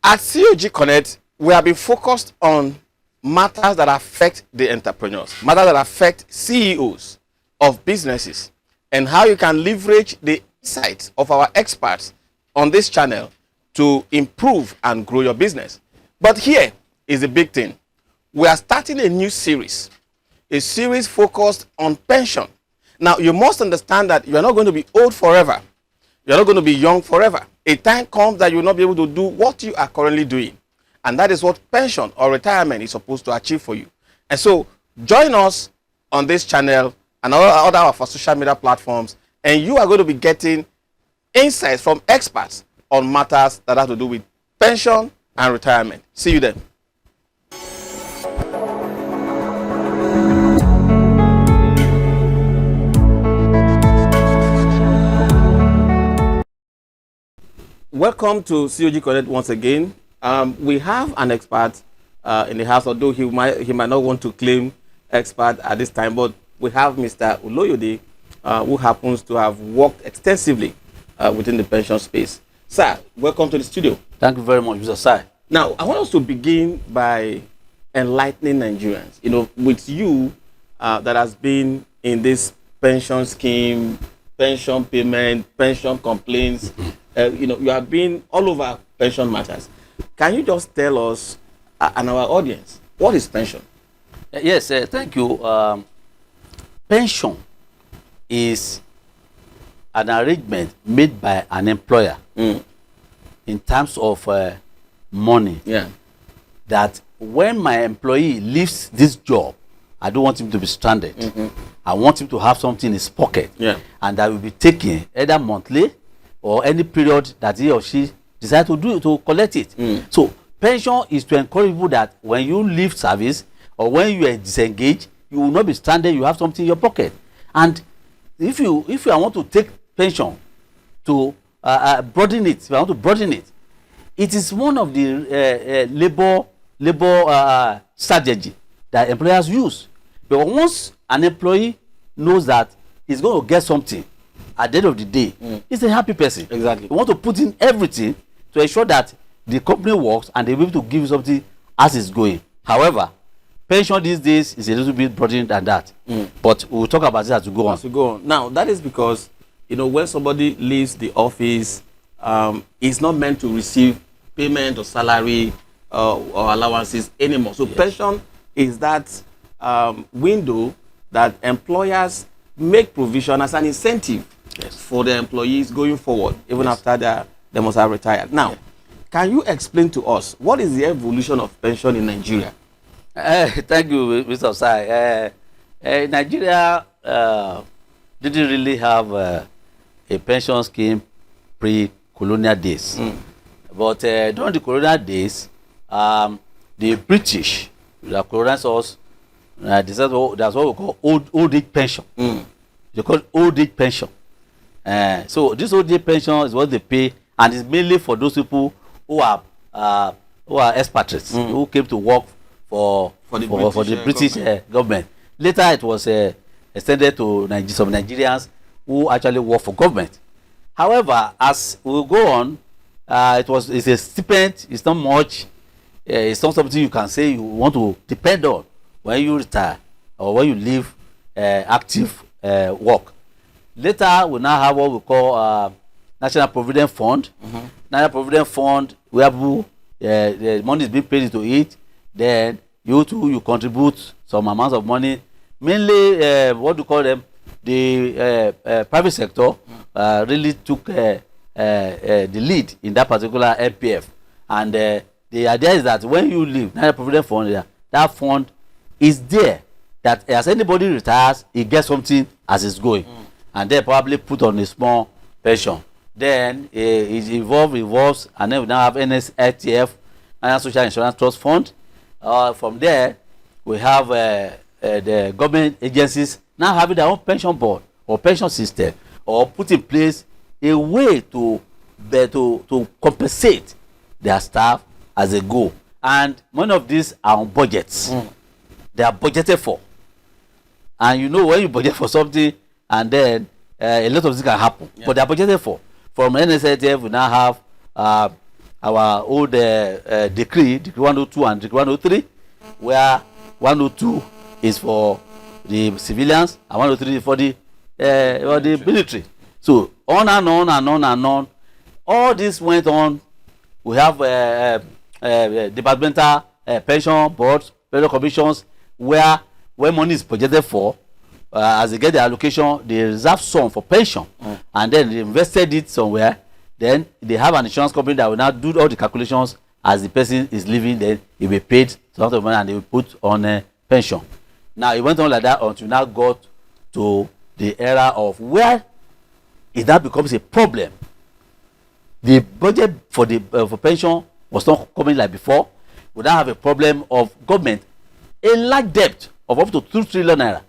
At COG Connect, we have been focused on matters that affect the entrepreneurs, matters that affect CEOs of businesses, and how you can leverage the insights of our experts on this channel to improve and grow your business. But here is the big thing. We are starting a new series, a series focused on pension. Now, you must understand that you are not going to be old forever. You are not going to be young forever. A time comes that you will not be able to do what you are currently doing. And that is what pension or retirement is supposed to achieve for you. And so, join us on this channel and all of our social media platforms, and you are going to be getting insights from experts on matters that have to do with pension and retirement. See you then. Welcome to COG Connect once again. We have an expert in the house, although he might not want to claim expert at this time, but we have Mr. Oloyede, who happens to have worked extensively within the pension space. Sir, welcome to the studio. Thank you very much, Mr. Sai. Now, I want us to begin by enlightening Nigerians. You know, with you that has been in this pension scheme, pension payment, pension complaints, you know, you have been all over pension matters. Can you just tell us and our audience, what is pension? Yes, thank you. Pension is an arrangement made by an employer in terms of money. Yeah. That when my employee leaves this job, I don't want him to be stranded. I want him to have something in his pocket. Yeah. And that will be taken either monthly or any period that he or she decide to collect it. So pension is to encourage people that when you leave service or when you are disengaged, you will not be stranded. You have something in your pocket. And if you want to take pension to broaden it, if I want to broaden it, it is one of the labor strategy that employers use. But once an employee knows that he's going to get something at the end of the day, he's a happy person. Exactly. You want to put in everything to ensure that the company works and they're able to give you something as it's going. However, pension these days is a little bit broader than that. But we'll talk about it as we go on. As we go on. Now, that is because, you know, when somebody leaves the office, it's not meant to receive payment or salary or allowances anymore. So pension is that window that employers make provision as an incentive for the employees going forward, even after they must have retired. Now, can you explain to us what is the evolution of pension in Nigeria? Thank you, Mr. Sai. Nigeria didn't really have a pension scheme pre-colonial days. But during the colonial days, the British, the colonizers, that's what we call old age pension. They call it old age pension. So this old age pension is what they pay, and it's mainly for those people who are expatriates, who came to work for the British government. Later, it was extended to some Nigerians who actually work for government. However, as we go on, it's a stipend. It's not much. It's not something you can say you want to depend on when you retire or when you leave active work. Later, we now have what we call National Provident Fund. National Provident Fund, where the money is being paid into it. Then you contribute some amount of money. Mainly, what do you call them? The private sector really took the lead in that particular NPF. And the idea is that when you leave National Provident Fund, that fund is there. That as anybody retires, he gets something as it's going. And then probably put on a small pension. Then it evolves, and then we now have NSITF, National Social Insurance Trust Fund. From there, we have the government agencies now having their own pension board or pension system, or put in place a way to compensate their staff as they go. And one of these are on budgets. They are budgeted for. And you know, when you budget for something, and then a lot of things can happen. But they are budgeted for. From NSITF, we now have our old decree 102 and decree 103, where 102 is for the civilians and 103 is for the military. So on and on and on and on, all this went on. We have departmental pension boards, pension commissions, where when money is projected for, as they get the allocation, they reserve some for pension, and then they invested it somewhere. Then they have an insurance company that will now do all the calculations as the person is leaving. Then he will be paid some of the money and they will put on a pension. Now it went on like that until now got to the era of where it now becomes a problem. The budget for the for pension was not coming like before. We now have a problem of government, a large debt of up to 2 trillion naira.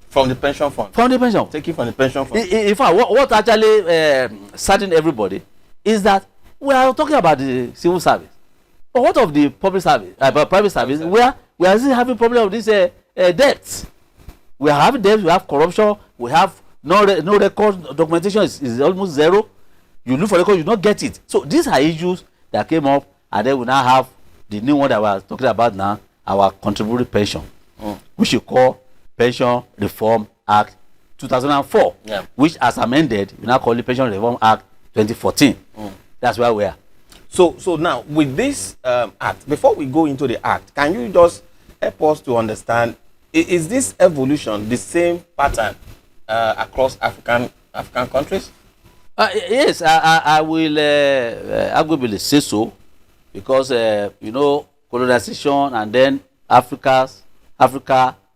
From the pension fund. From the pension. Taking from the pension fund. In fact, what actually saddened everybody is that we are talking about the civil service. But what of the public service, private service, where we are still having problem of this debts. We are having debts, we have corruption, we have no record documentation is almost zero. You look for record, you don't get it. So these are issues that came up, and then we now have the new one that we are talking about now, our contributory pension, which you call Pension Reform Act 2004, which as amended, we now call it Pension Reform Act 2014. That's where we are. So now with this act, before we go into the act, can you just help us to understand, is this evolution the same pattern across African countries? Yes, I will arguably say so, because you know, colonization and then Africa,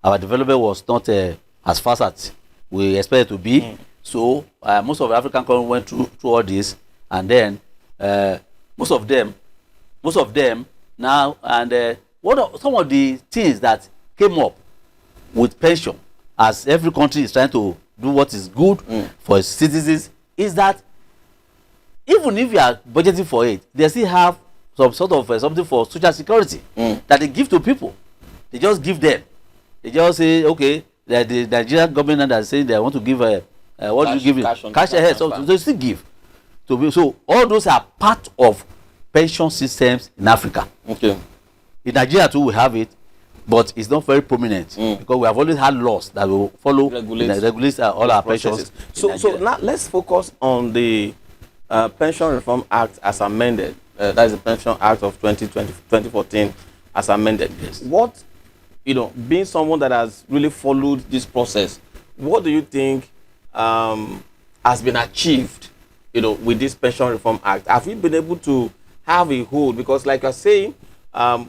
our development was not as fast as we expected to be. So most of the African countries went through all this, and then most of them now, and some of the things that came up with pension, as every country is trying to do what is good for its citizens, is that even if you are budgeting for it, they still have some sort of something for social security that they give to people. They just give them. They just say, okay, the Nigerian government that is saying they want to give what do you give it? Cash ahead. So they still give. So all those are part of pension systems in Africa. Okay. In Nigeria too we have it, but it's not very prominent because we have always had laws that will follow regulate all our pensions. So now let's focus on the Pension Reform Act as amended. That is the Pension Act of 2014 as amended. Yes. What, being someone that has really followed this process, what do you think has been achieved, with this Pension Reform Act? Have we been able to have a hold? Because like you're saying,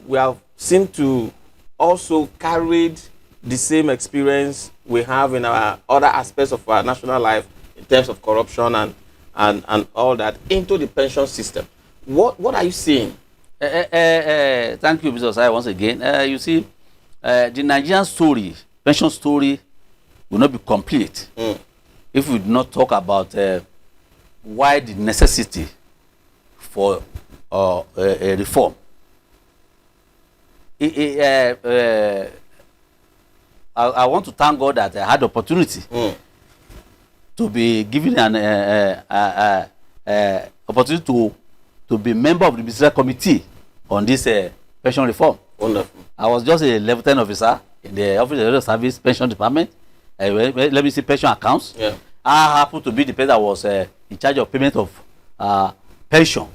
we have seemed to also carried the same experience we have in our other aspects of our national life in terms of corruption and all that into the pension system. What are you seeing? Thank you, Mr. Osai, once again. You see, the Nigerian story, pension story, will not be complete if we do not talk about why the necessity for a reform. I want to thank God that I had the opportunity to be given an opportunity to be member of the ministerial committee on this pension reform. Wonderful. I was just a level 10 officer in the Office of the Service Pension Department. Let me see pension accounts. Yeah. I happened to be the person that was in charge of payment of pension.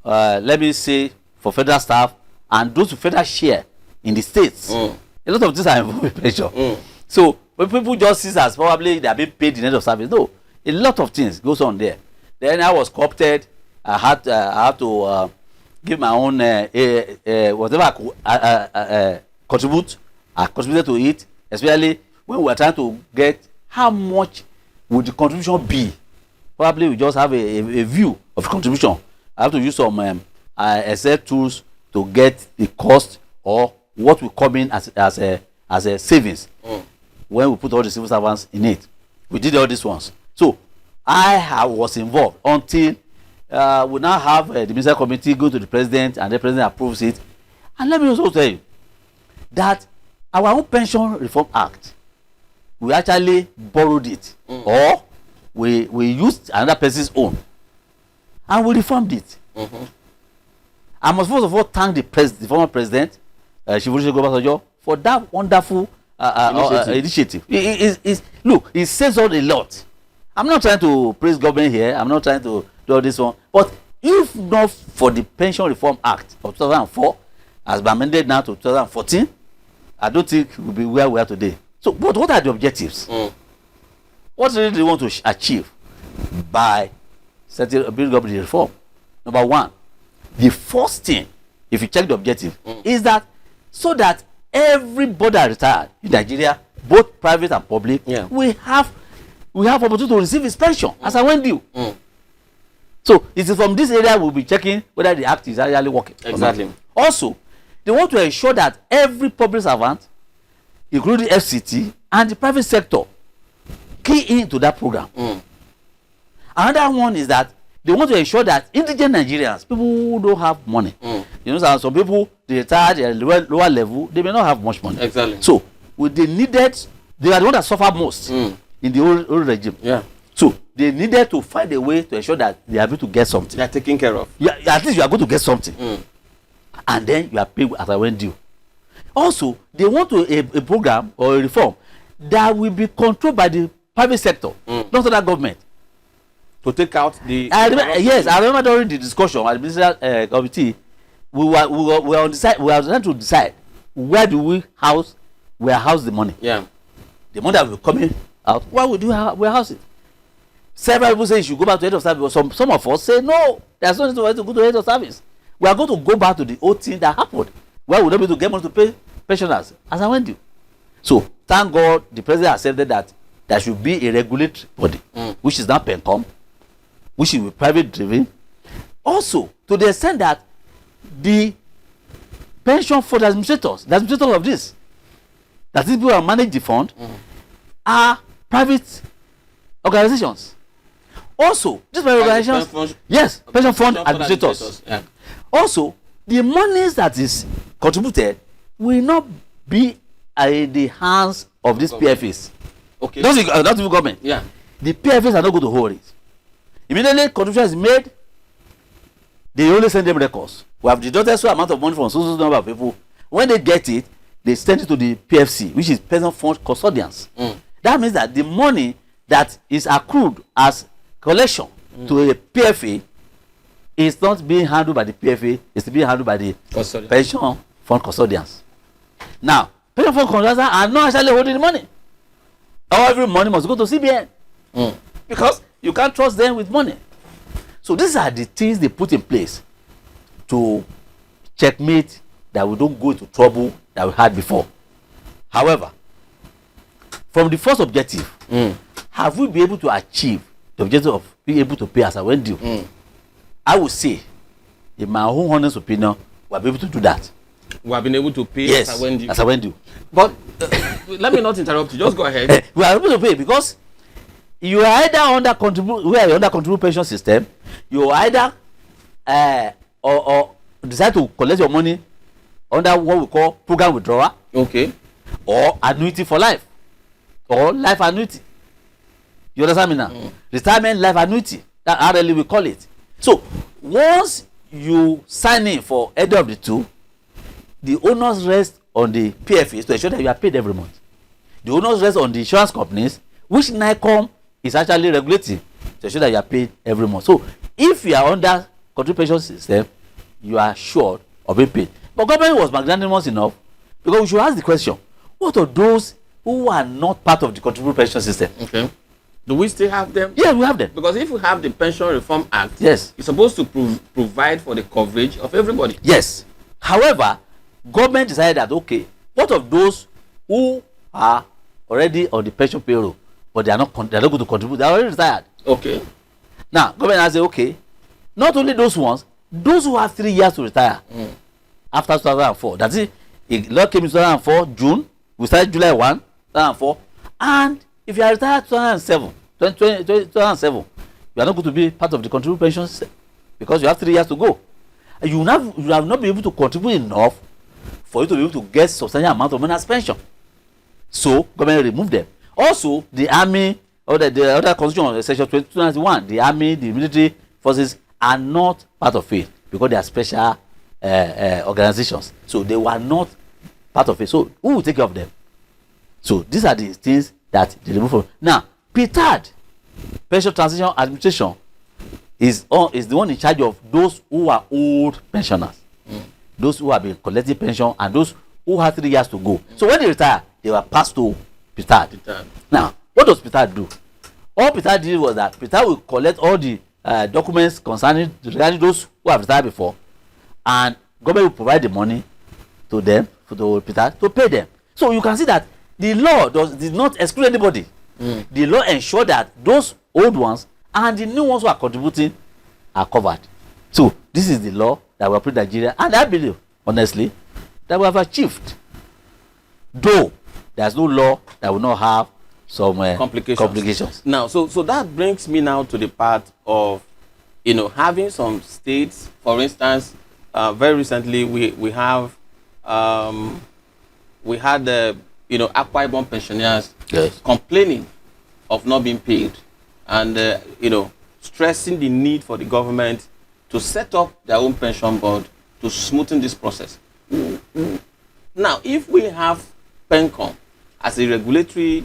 Let me say for federal staff and those with federal share in the states. A lot of things are involved with pension. So when people just see as probably they are being paid in end of service, no, a lot of things goes on there. Then I was co-opted. I had to give my own whatever I could contribute. I contributed to it, especially when we were trying to get how much would the contribution be. Probably we just have a view of contribution. I have to use some Excel tools to get the cost or what will come in as a savings when we put all the civil servants in it. We did all these ones. So I was involved until we now have the ministerial committee go to the president and the president approves it. And let me also tell you that our own Pension Reform Act, we actually borrowed it or we used another person's own and we reformed it. I must first of all thank the former president, Shivurishe Obasanjo, for that wonderful initiative. Look, it says all a lot. I'm not trying to praise government here. I'm not trying to do all this one. But if not for the Pension Reform Act of 2004, as been amended now to 2014, I don't think we'll be where we are today. So, but what are the objectives? What really do you want to achieve by building up the reform? Number one, the first thing, if you check the objective, is that so that everybody retired in Nigeria, both private and public, we have opportunity to receive his pension as I went due. So it is from this area we'll be checking whether the act is actually working. Exactly. Also, they want to ensure that every public servant, including FCT and the private sector, key into that program. Another one is that they want to ensure that indigent Nigerians, people who don't have money, you know, some people, they retired at lower level, they may not have much money. Exactly. So they are the ones that suffer most in the old regime. Yeah. So they needed to find a way to ensure that they are able to get something. They are taken care of. Yeah, at least you are going to get something. And then you are paid as I went due. Also, they want a program or a reform that will be controlled by the private sector, not the government. To take out the... I remember during the discussion at the ministerial committee, we were trying to decide where do we house the money. Yeah. The money that will be coming out, why would you warehouse it? Several people say you should go back to head of service, but some of us say no, there's no need to go to head of service. We are going to go back to the old thing that happened, where we don't be able to get money to pay pensioners as I went due. So thank God the president accepted that there should be a regulatory body, which is now PENCOM, which is private driven. Also, to the extent that the pension fund administrators, the administrators of this, that these people who manage the fund, are private organizations. Also, these private organizations, pension fund administrators. Yeah. Also, the monies that is contributed will not be in the hands of these PFAs. Okay. Not the government. Yeah. The PFAs are not going to hold it. Immediately contribution is made, they only send them records. We have deducted so amount of money from so number of people. When they get it, they send it to the PFC, which is pension fund custodians. That means that the money that is accrued as collection to a PFA is not being handled by the PFA, it's being handled by the pension fund custodians. Now, pension fund custodians are not actually holding the money. Every money must go to CBN because you can't trust them with money. So these are the things they put in place to checkmate that we don't go into trouble that we had before. However, from the first objective, have we been able to achieve the objective of being able to pay as I went due? I would say, in my own honest opinion, we have been able to do that. We have been able to pay as I went due. As I went due. But let me not interrupt you. Just go ahead. We are able to pay because you are either under contribute pension system, you either or decide to collect your money under what we call program withdrawal. Okay. Or annuity for life. Or life annuity. You understand me now? Retirement life annuity. That RLE we call it. So once you sign in for either of the two, the onus rests on the PFAs to ensure that you are paid every month. The onus rests on the insurance companies, which NICOM is actually regulating to ensure that you are paid every month. So if you are under contribution system, you are sure of being paid. But government was magnanimous enough because we should ask the question: what are those who are not part of the contribution system? Okay. Do we still have them? Yeah, we have them. Because if we have the Pension Reform Act, yes, it's supposed to provide for the coverage of everybody. Yes. However, government decided that okay, what of those who are already on the pension payroll, but they are not going to contribute? They are already retired. Okay. Now, government has said okay, not only those ones, those who have 3 years to retire after 2004. That's it. The law came in 2004 June. We started July 1, 2004, and if you are retired 2007, you are not going to be part of the contribution pension system because you have 3 years to go. And you have not been able to contribute enough for you to be able to get substantial amount of money as pension. So government removed them. Also, the army or the other constitution, section 2291, the army, the military forces are not part of it because they are special organizations. So they were not part of it. So who will take care of them? So these are the things that they remove from. Now, PTAD, Pension Transition Administration, is the one in charge of those who are old pensioners, those who have been collecting pension, and those who have 3 years to go. So when they retire, they were passed to PTAD. Now, what does PTAD do? All PTAD did was that PTAD will collect all the documents regarding those who have retired before, and government will provide the money to them, for the PTAD, to pay them. So you can see that the law did not exclude anybody. The law ensured that those old ones and the new ones who are contributing are covered. So this is the law that we have put in Nigeria, and I believe, honestly, that we have achieved. Though there's no law that will not have some complications. Now, so that brings me now to the part of, having some states, for instance, very recently we had Akwa Ibom pensioners complaining of not being paid, and stressing the need for the government to set up their own pension board to smoothen this process. Now, if we have PENCOM as a regulatory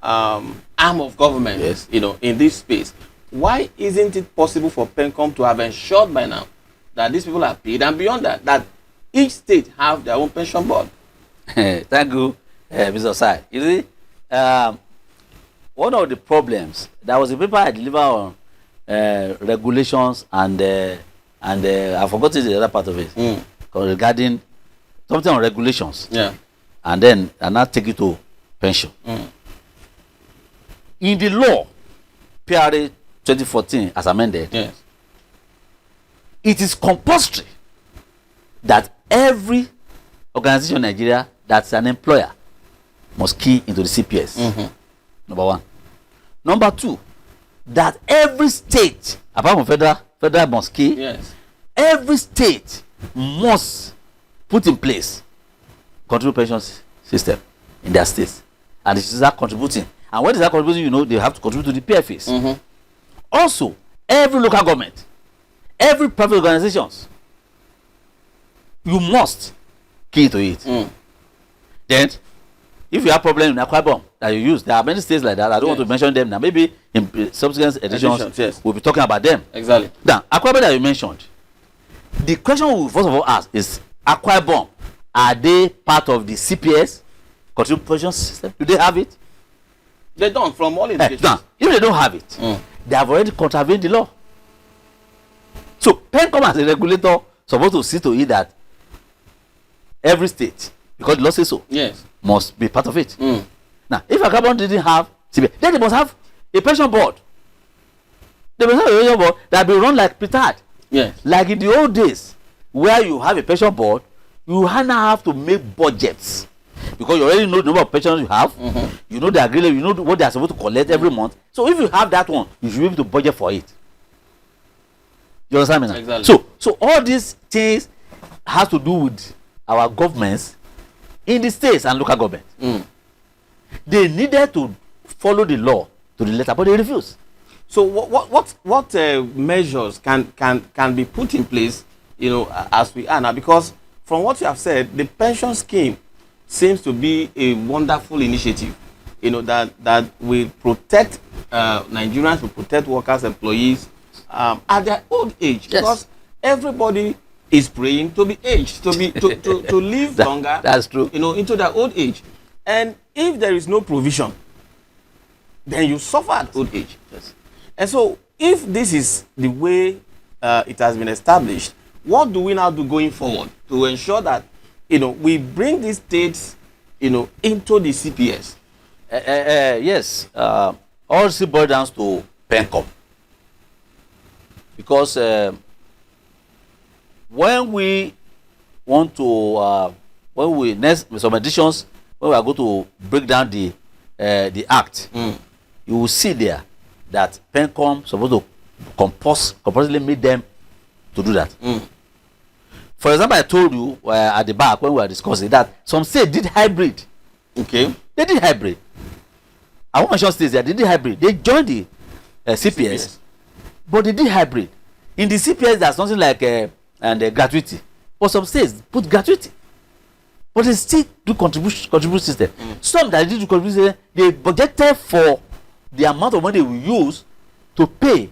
arm of government, in this space, why isn't it possible for PENCOM to have ensured by now that these people are paid, and beyond that, that each state have their own pension board? Thank you, Mr. Osai. You see, one of the problems, there was a paper I delivered on regulations and I forgot the other part of it regarding something on regulations. And then I now take it to pension. In the law, PRA 2014 as amended, it is compulsory that every organization in Nigeria that's an employer must key into the CPS. Number one. Number two, that every state, apart from federal must key, every state must put in place contribution system in their states, and they start contributing. And when they start contributing, they have to contribute to the PFAs. Also, every local government, every private organizations, you must key into it. Then, if you have problem in Akwa Ibom that you use, there are many states like that. I don't want to mention them now. Maybe in subsequent editions, we'll be talking about them. Exactly. Now, Akwa Ibom that you mentioned, the question we will first of all ask is, Akwa Ibom, are they part of the CPS contribution system? Do they have it? They don't, from all indications. Now, if they don't have it, they have already contravened the law. So, PENCOM as a regulator supposed to see to it that every state, because the law says so, must be part of it. Now, if Akwa Ibom didn't have CPS, then they must have a pension board. They must have a pension board that will run like PTAD. Like in the old days, where you have a pension board, you now have to make budgets, because you already know the number of pensions you have. You know the agreement, you know what they are supposed to collect every month. So if you have that one, you should be able to budget for it. You understand me now? Exactly. So all these things has to do with our governments in the states and local government. They needed to follow the law to the letter, but they refused. So what measures can be put in place, as we are now? Because from what you have said, the pension scheme seems to be a wonderful initiative, that will protect Nigerians, will protect workers, employees at their old age. Because everybody is praying to be aged, to live longer. That's true. Into their old age. And if there is no provision, then you suffer at old age. And so, if this is the way it has been established, what do we now do going forward to ensure that we bring these states into the CPS? Yes, all this boils down to PENCOM, because when we want to when we next some editions, when we are going to break down the act, you will see there that PENCOM supposed to compulsively make them to do that. For example, I told you at the back when we were discussing that some states did hybrid. Okay. They did hybrid. I won't mention states there. They did hybrid. They joined the CPS, but they did hybrid. In the CPS, there's something like gratuity. But some states put gratuity. But they still do contribute system. Some that do contribute system, they budgeted for the amount of money they will use to pay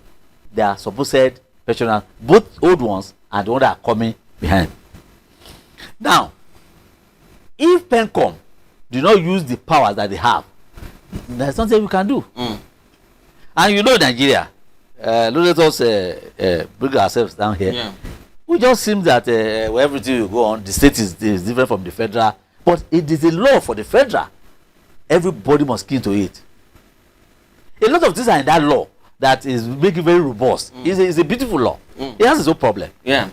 their supposed pensioners, both old ones and the ones that are coming behind. Now, if PENCOM do not use the powers that they have, there's something we can do. And you know Nigeria, let us bring ourselves down here. Yeah. We just seem that where everything will go on, the state is different from the federal, but it is a law for the federal. Everybody must key to it. A lot of things are in that law that is making it very robust. It's a beautiful law. It has its own problem. Yeah.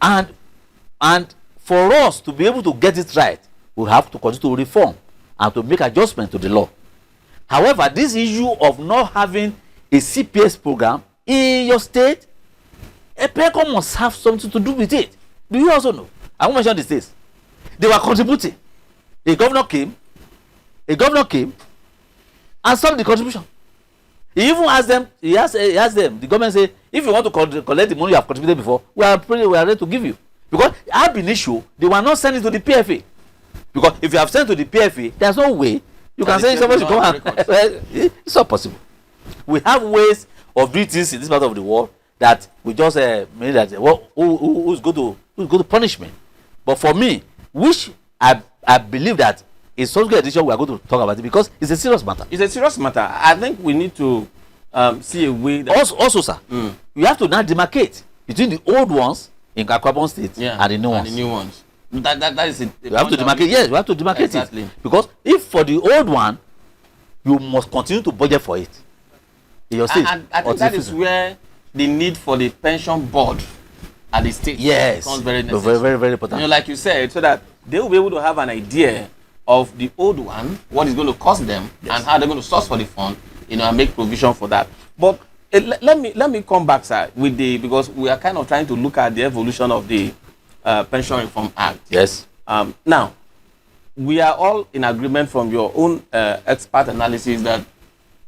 And for us to be able to get it right, we have to continue to reform and to make adjustments to the law. However, this issue of not having a CPS program in your state, a PENCOM must have something to do with it. Do you also know? I won't mention the states. They were contributing. A governor came and stopped the contribution. He even asked them, the government said, if you want to collect the money you have contributed before, we are ready to give you. Because it had been issue, they were not sending to the PFA. Because if you have sent to the PFA, there's no way you can send somebody to come out. It's not possible. We have ways of doing things in this part of the world that we just made that who's going to punishment. But for me, which I believe that is social edition we are going to talk about it because it's a serious matter. It's a serious matter. I think we need to see a way that also sir, you have to now demarcate between the old ones in Kakwabon State and the new ones. And the new ones. That is it. You have to demarcate. Yes, you have to demarcate exactly. it because if for the old one, you must continue to budget for it. In your state. And I think that is where the need for the pension board at the state becomes very necessary. Very, very important. You know, like you said, so that they will be able to have an idea of the old one, what is going to cost them, and how they're going to source for the fund, and make provision for that. But let me come back, sir, with because we are kind of trying to look at the evolution of the Pension Reform Act. Yes. Now, we are all in agreement from your own expert analysis that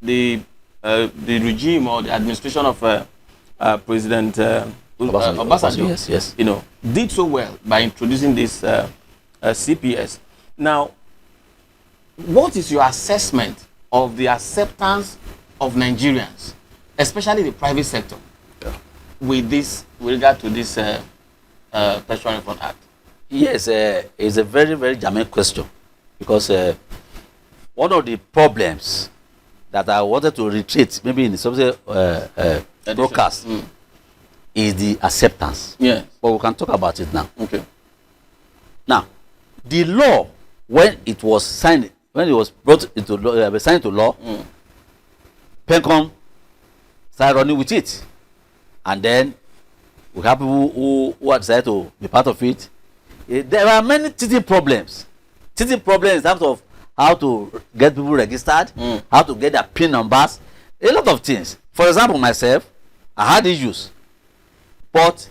the regime or the administration of President Obasanjo, yes, did so well by introducing this CPS. Now, what is your assessment of the acceptance of Nigerians, especially the private sector, with regard to this Pension Reform Act? Yes, it's a very, very germane question because one of the problems that I wanted to reiterate, maybe in the subject broadcast, is the acceptance. Yeah. But we can talk about it now. Okay. Now, the law, when it was signed, when it was brought into law, signed into law, PENCOM started running with it. And then we have people who decided to be part of it. There are many teething problems. Teething problems in terms of how to get people registered, how to get their PIN numbers, a lot of things. For example, myself, I had issues. But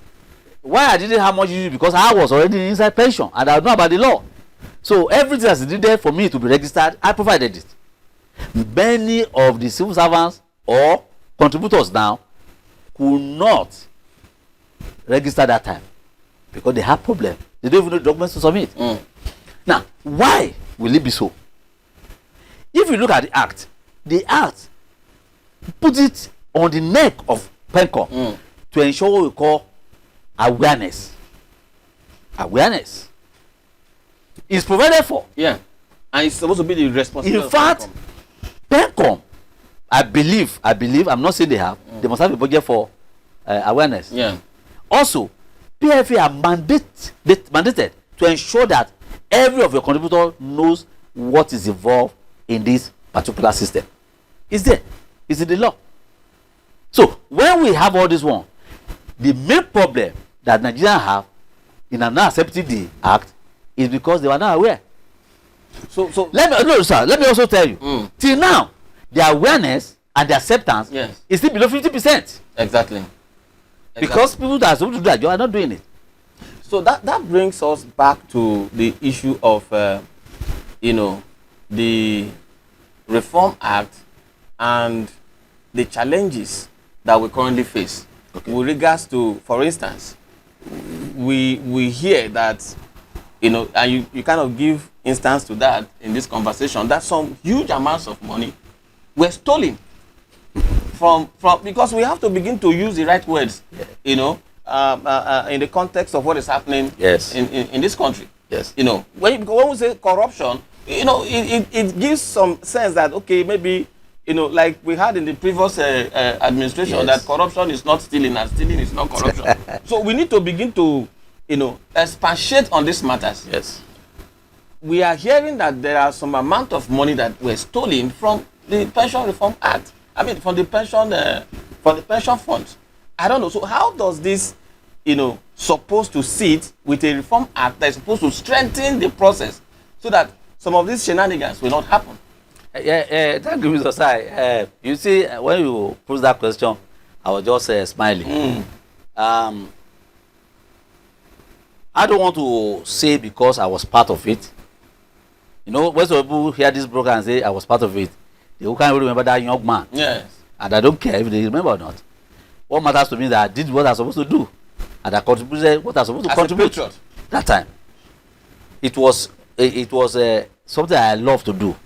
why I didn't have much issues? Because I was already inside pension and I know about the law. So everything that's needed for me to be registered, I provided it. Many of the civil servants or contributors now could not register that time because they have problems. They don't even know the documents to submit. Now, why will it be so? If you look at the act puts it on the neck of PENCOM to ensure what we call awareness. Awareness is provided for. Yeah. And it's supposed to be the responsibility. In fact, PENCOM, I believe, I'm not saying they have, they must have a budget for awareness. Yeah. Also, PFA are mandated to ensure that every of your contributors knows what is involved in this particular system. It's there. It's in the law. So, when we have all this one, the main problem that Nigerians have in not accepting the act is because they were not aware. So let me also tell you, till now, the awareness and the acceptance is still below 50%. Exactly. Because people that are supposed to do that job are not doing it. So that brings us back to the issue of the Reform Act and the challenges that we currently face. with regards to, for instance, we hear that, and you kind of give instance to that in this conversation, that some huge amounts of money were stolen from because we have to begin to use the right words, in the context of what is happening in this country. Yes. When we say corruption, it gives some sense that, okay, maybe, like we had in the previous administration, that corruption is not stealing and stealing is not corruption. So we need to begin to, expatiate on these matters. Yes. We are hearing that there are some amount of money that were stolen from the Pension Reform Act. I mean, from the pension funds. I don't know. So how does this, supposed to sit with a Reform Act that is supposed to strengthen the process so that some of these shenanigans will not happen? Thank you, Mr. Sai. You see, when you pose that question, I was just smiling. I don't want to say because I was part of it. When some people hear this program and say I was part of it, they can't even remember that young man. Yes. And I don't care if they remember or not. What matters to me is that I did what I was supposed to do, and I contributed what I was supposed to contribute. That time, it was something I love to do.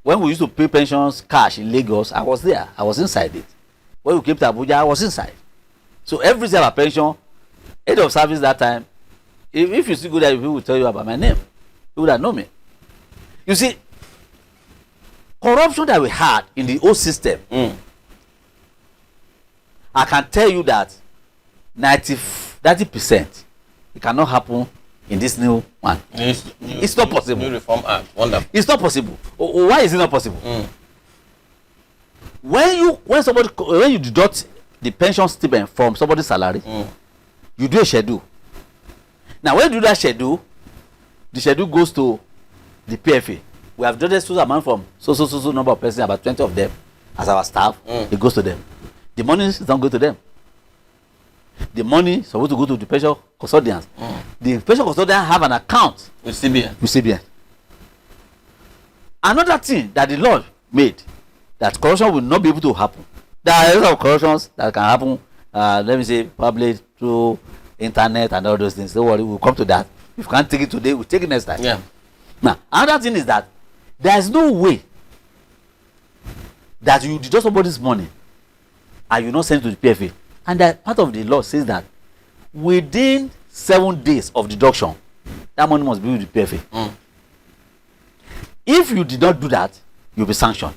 When we used to pay pensions cash in Lagos, I was there. I was inside it. When we came to Abuja, I was inside. So every single pension, head of service that time, if you still go there, people will tell you about my name. People that know me. You see, corruption that we had in the old system, I can tell you that 90% it cannot happen in this new one. It's not possible. New Reform Act. Wonderful. It's not possible. Why is it not possible? When you deduct the pension statement from somebody's salary, you do a schedule. Now, when you do that schedule, the schedule goes to the PFA. We have deducted so amount from so number of persons, about 20 of them, as our staff. It goes to them. The money is not going to them. The money is supposed to go to the pension custodians. The pension custodians have an account with CBN. Another thing that the law made, that corruption will not be able to happen. There are a lot of corruptions that can happen, let me say, probably through internet and all those things. Don't worry, we'll come to that. If you can't take it today, we'll take it next time. Yeah. Now, another thing is that there is no way that you deduct somebody's money and you not send it to the PFA. And that part of the law says that within 7 days of deduction, that money must be with the PFA. If you did not do that, you'll be sanctioned.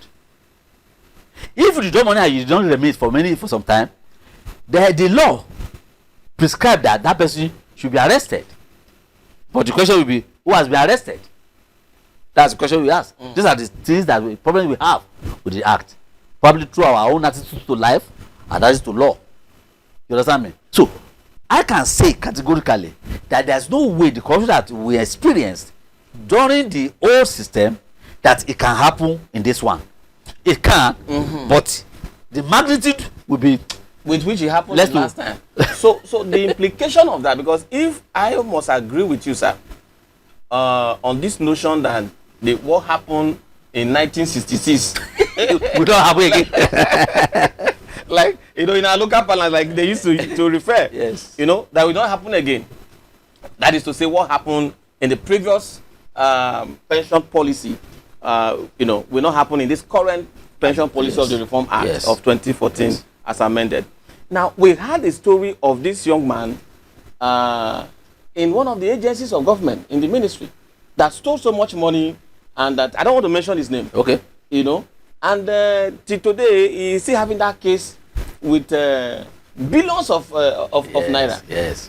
If you deduct money and you don't remit for some time, the law prescribes that person should be arrested. But the question will be, who has been arrested? That's the question we ask. These are the things that we have with the act. Probably through our own attitude to life and attitude to law. You understand me? So, I can say categorically that there's no way the corruption that we experienced during the old system that it can happen in this one. It can, but the magnitude will be with which it happened last time. So the implication of that, because if I must agree with you, sir, on this notion that what happened in 1966 we don't happen again. Like, in our local parlance, like they used to refer, yes, that will not happen again. That is to say, what happened in the previous pension policy, will not happen in this current pension policy of the Reform Act of 2014 as amended. Now, we had a story of this young man in one of the agencies of government in the ministry that stole so much money, and that I don't want to mention his name. Okay. And till today, he's still having that case with billions of naira. Yes.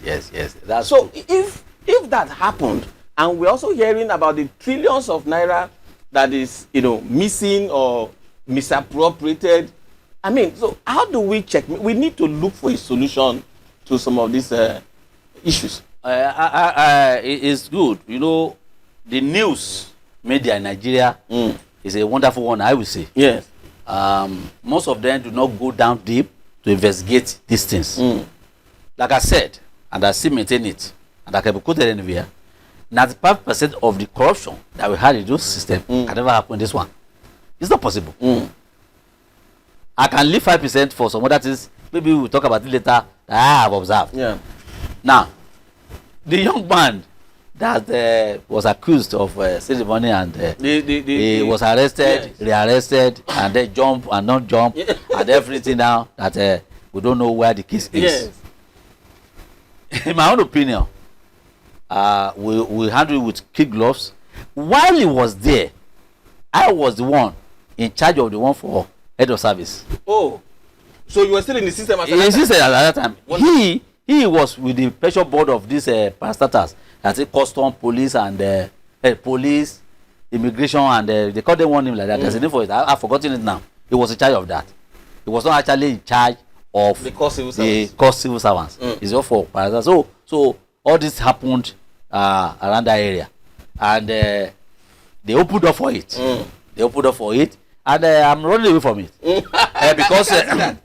That's so true. If that happened, and we're also hearing about the trillions of naira that is missing or misappropriated, I mean, so how do we check? We need to look for a solution to some of these issues. It's good. The news media in Nigeria is a wonderful one, I would say. Yes. Most of them do not go down deep to investigate these things. Like I said, and I still maintain it, and I can be quoted anywhere, 95% of the corruption that we had in those systems can never happen in this one. It's not possible. I can leave 5% for some other things. Maybe we'll talk about it later that I have observed. Yeah. Now, the young man that was accused of stealing money and he was arrested, rearrested, and then jump and not jump, and everything now that we don't know where the case is. Yes. In my own opinion, we handle it with kid gloves. While he was there, I was the one in charge of the one for head of service. Oh, so you were still in the system at that time? He was with the pension board of these parastatals. That's it, custom, police, and police, immigration, and they call them one name like that. There's a name for it. I've forgotten it now. He was in charge of that. He was not actually in charge of the core civil servants. It's all for parastatals. So all this happened around that area, and they opened up for it. They opened up for it, and I'm running away from it because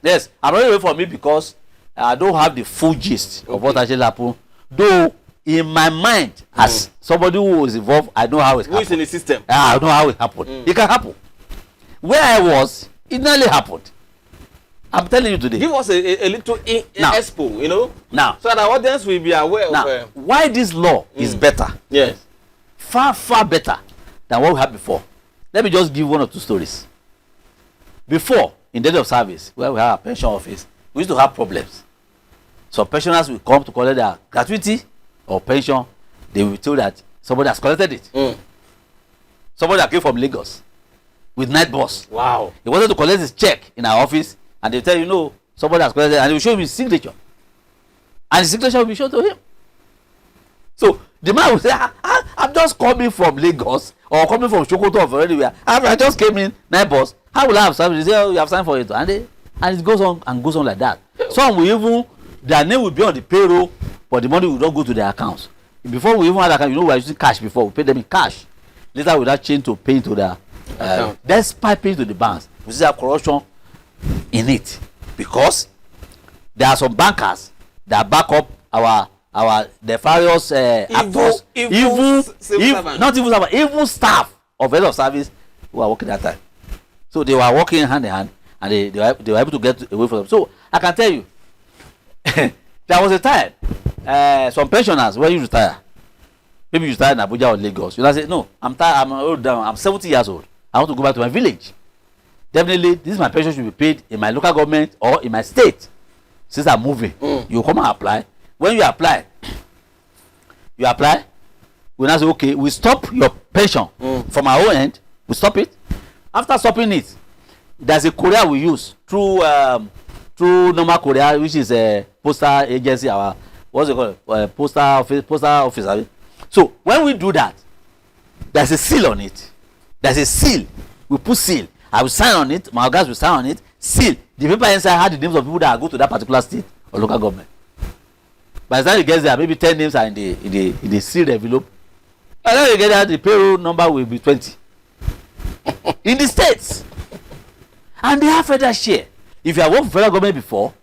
yes, I'm running away from it because I don't have the full gist of what actually happened. Though in my mind, as somebody who was involved, I know how it happened. Who is in the system? I know how it happened. It can happen. Where I was, it nearly happened. I'm telling you today. Give us a little expo, you know, now, so that our audience will be aware of why this law is better. Yes. Far better than what we had before. Let me just give one or two stories. Before, in the end of service, where we have a pension office, we used to have problems. So pensioners will come to collect their gratuity or pension. They will be told that somebody has collected it. Somebody that came from Lagos with night bus. Wow. He wanted to collect his check in our office, and they tell you, no, somebody has collected it, and they will show him his signature. And his signature will be shown to him. So the man will say, I'm just coming from Lagos or coming from Sokoto or anywhere. I just came in night bus. How will I have signed? They say, oh, you have signed for it. And it goes on and goes on like that. Some will even, their name will be on the payroll, but the money will not go to their accounts. Before we even had account, you know, we were using cash before. We paid them in cash. Later, we that change to paying to their despite paying to the banks. We see that corruption in it because there are some bankers that back up our nefarious actors, evil staff of head of service who are working that time. So they were working hand in hand, and they were able to get away from them. So I can tell you, there was a time some pensioners, when you retire, maybe you retire in Abuja or Lagos, you say, no, I'm tired, I'm old down, I'm 70 years old, I want to go back to my village. Definitely, this my pension should be paid in my local government or in my state. Since I'm moving, you come and apply. When you apply, we now say, okay, we stop your pension from our own end. We stop it. After stopping it, there's a courier we use through normal courier, which is a postal agency. What's it called? Postal office. So when we do that, there's a seal on it. There's a seal. We put seal. I will sign on it. My guys will sign on it. Seal. The paper inside had the names of people that go to that particular state or local government. By the time it gets there, maybe 10 names are in the sealed envelope. And then you get there, the payroll number will be 20. In the states. And they have federal share. If you have worked for federal government before,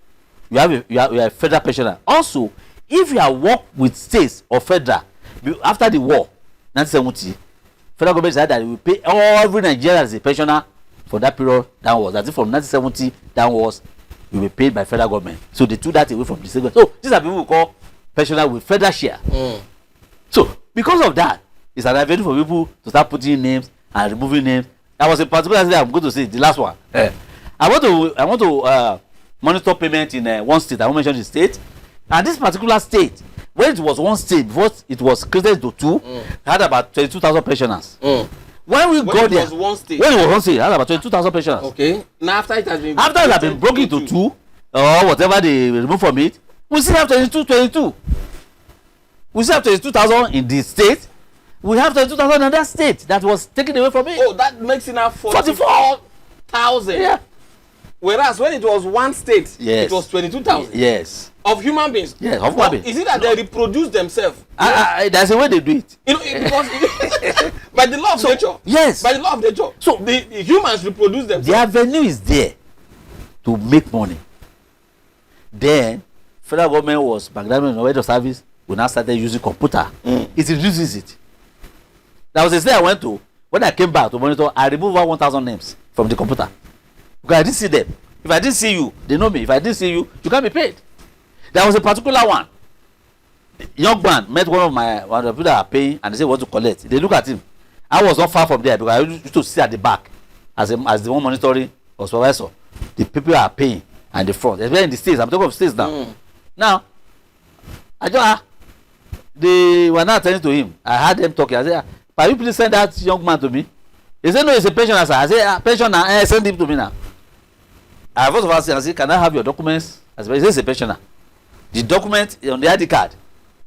you are a federal pensioner. Also, if you have worked with states or federal after the war, 1970, federal government decided that it will pay every Nigerian as a pensioner for that period downwards. That's it, from 1970 downwards, you will be paid by federal government. So they took that away from the state government. So these are people we call pensioner with federal share. So because of that, it's an avenue for people to start putting names and removing names. That was a particular thing I'm going to say, the last one. I want to monitor payment in one state. I won't mention the state. And this particular state, when it was one state, before it was created to two, had about 22,000 pensioners. When we got there, when it was one state, it had about 22,000 pensioners. Okay. Now after it has been broken to two, or whatever they remove from it, we still have 22. We still have 22,000 in the state. We have 22,000 in that state that was taken away from it. Oh, that makes it now 44,000. Yeah. Whereas when it was one state, it was 22,000. Yes. Of human beings. Yes, of human beings. Is it that they reproduce themselves? That's the way they do it. You know, because by the law of nature. Yes. By the law of nature. So the humans reproduce themselves. The avenue is there to make money. Then federal government was back then in the way of service. We now started using computer. It reduces it. There was a day I went to, when I came back to monitor, I removed over 1,000 names from the computer because I didn't see them. If I didn't see you, they know me. If I didn't see you, you can't be paid. There was a particular one. The young man met one of the people that are paying, and they say what to collect. They look at him. I was not far from there because I used to sit at the back as the one monitoring or supervisor. The people are paying and the front. Especially in the States. I'm talking of States now. Now, they were not attending to him. I heard them talking. I said, can you please send that young man to me? He said, no, he's a pensioner, sir. I said, pensioner, send him to me now. I first of all said, can I have your documents? I said, he's a pensioner. The document on the ID card,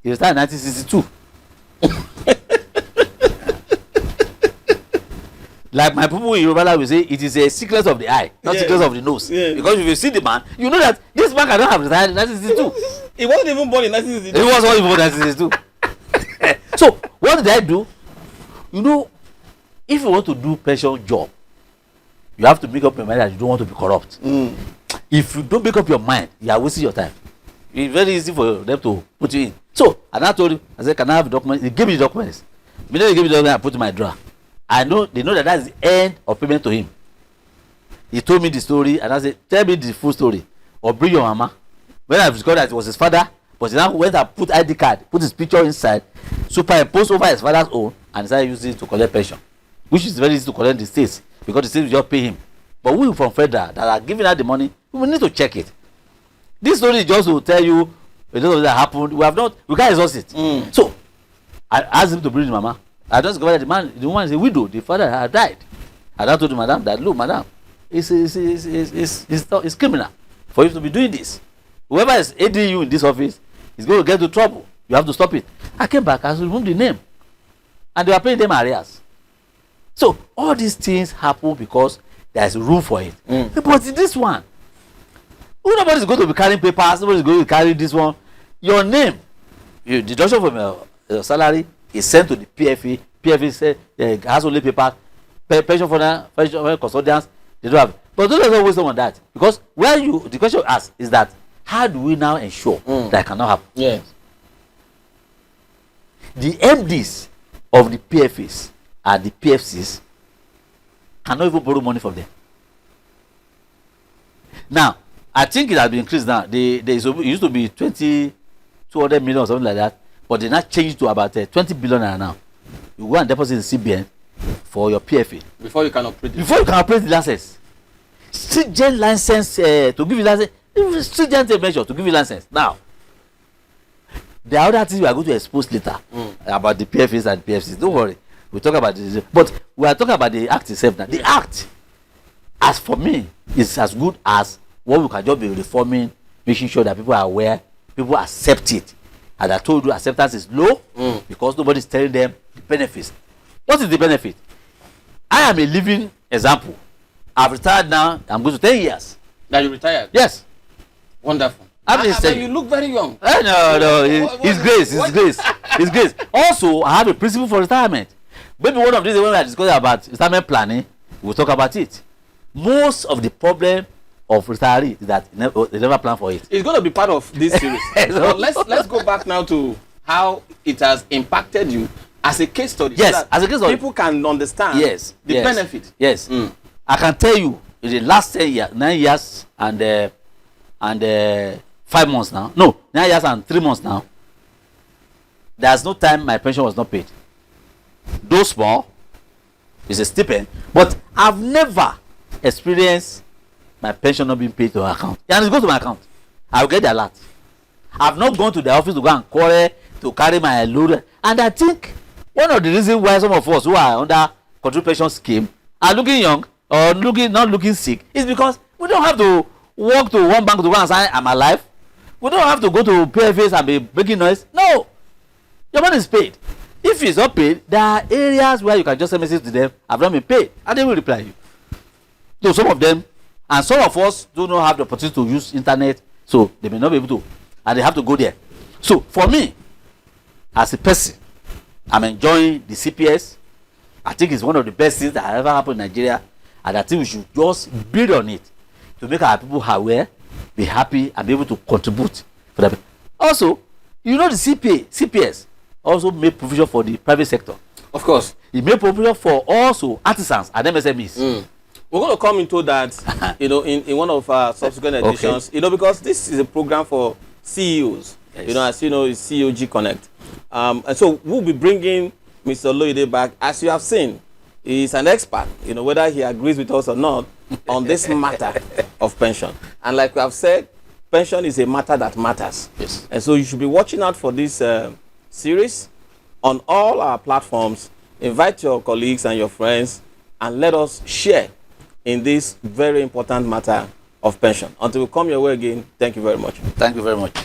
he was started in 1962. Like my people in Yoruba will say, it is a secret of the eye, not secret of the nose. Yeah. Because if you see the man, you know that this man cannot have retired in 1962. He wasn't even born in 1962. He was not even born in 1962. So, what did I do? You know, if you want to do pension job, you have to make up your mind that you don't want to be corrupt. If you don't make up your mind, you are wasting your time. It's very easy for them to put you in. So, and I told him, I said, can I have documents? He gave me the documents. Immediately he gave me the documents, I put in my drawer. I know, they know that that's the end of payment to him. He told me the story, and I said, tell me the full story, or bring your mama. When I discovered that it was his father, but he now went and put ID card, put his picture inside, superimposed over his father's own, and started using it to collect pension, which is very easy to collect in the States, because the States will just pay him. But we from federal that are giving out the money, we will need to check it. This story is just to tell you a lot of that happened. We can't exhaust it. So I asked him to bring his mama. I just discovered that the woman is a widow. The father had died. And I told the madam that, look, madam, it's criminal for you to be doing this. Whoever is aiding you in this office is going to get into trouble. You have to stop it. I came back, I removed the name. And they were paying them arrears. So all these things happen because there's room for it. But in this one, nobody is going to be carrying papers, nobody is going to carry this one. Your name, your deduction from your salary is sent to the PFA. PFA said has only paper, pension for pension custodians, they don't have it. But don't ever waste on that. Because the question you ask is that how do we now ensure that cannot happen? Yes. The MDs of the PFAs and the PFCs cannot even borrow money from them. Now, I think it has been increased now. It used to be 200 million or something like that, but they now changed to about 20 billion now. You go and deposit in CBN for your PFA. Before you can operate it. Before you can operate the license. Stringent license to give you license. Stringent measure to give you license. Now, the other things we are going to expose later about the PFAs and PFCs. Don't worry. We'll talk about this. But we are talking about the act itself now. The act, as for me, is as good as what we can just be reforming, making sure that people are aware, people accept it. And I told you acceptance is low because nobody is telling them the benefits. What is the benefit? I am a living example. I've retired now. I'm going to 10 years. That you retired? Yes. Wonderful. But you look very young. No. It's grace. It's grace. It's grace. Also, I have a principle for retirement. Maybe one of these, when we are discussing about retirement planning, we'll talk about it. Most of the problem of retiree is that they never plan for it. It's going to be part of this series. So let's go back now to how it has impacted you as a case study. Yes, so as a case study. People can understand the benefit. Yes. I can tell you in the last 9 years and 5 months now. No, 9 years and 3 months now. There's no time my pension was not paid. Though small, it's a stipend, but I've never experienced my pension not being paid to my account. And it goes to my account. I will get the alert. I've not gone to the office to go and quarrel to carry my load. And I think one of the reasons why some of us who are under contribution scheme are looking young or not looking sick is because we don't have to walk to one bank to go and say I'm alive. We don't have to go to PFAs and be making noise. No. Your money is paid. If it's not paid, there are areas where you can just send message to them, I've not been paid, and they will reply you. So some of them, and some of us do not have the opportunity to use internet, so they may not be able to, and they have to go there. So for me, as a person, I'm enjoying the CPS. I think it's one of the best things that have ever happened in Nigeria, and I think we should just build on it to make our people aware, be happy, and be able to contribute for that. Also, you know the CPS also made provision for the private sector. Of course. It made provision for also artisans and MSMEs. We're going to come into that, in one of our subsequent editions, because this is a program for CEOs. Yes. As you know, it's COG Connect. And so we'll be bringing Mr. Oloyede back. As you have seen, he's an expert, whether he agrees with us or not, on this matter of pension. And like we have said, pension is a matter that matters. Yes. And so you should be watching out for this series on all our platforms. Invite your colleagues and your friends and let us share in this very important matter of pension. Until we come your way again, thank you very much. Thank you very much.